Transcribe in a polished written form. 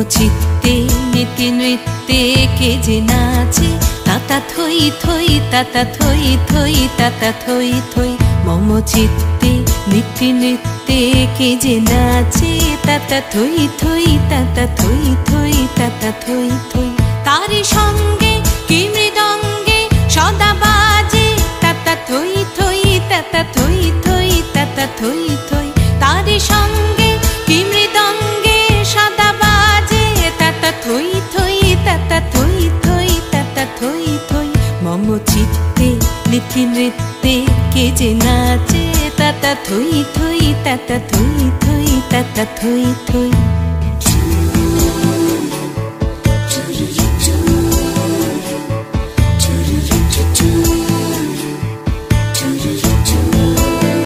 চিত্তে নীতি নৃত্যে কে যে নাচে, তাতা থই থই তাতা থই থই তাতা থই থই। মম চিত্তে নীতি নৃত্যে কে যে নাচে, তাতা থই থই তাতা থই থই তাতা থই থই। তারি সঙ্গে কি মৃদঙ্গে সদা বাজে, তাতা থই থই তাতা থই থই তাতা থই থই। তারি সঙ্গে কি মৃদঙ্গে সদা বাজে, তাতা থই থই তাতা থই থই তাতা থই থই। মম চিত্তে নীতি নৃত্যে কে যে নাচে, তাতা থই থই তাতা থই থই তাতা থই থই।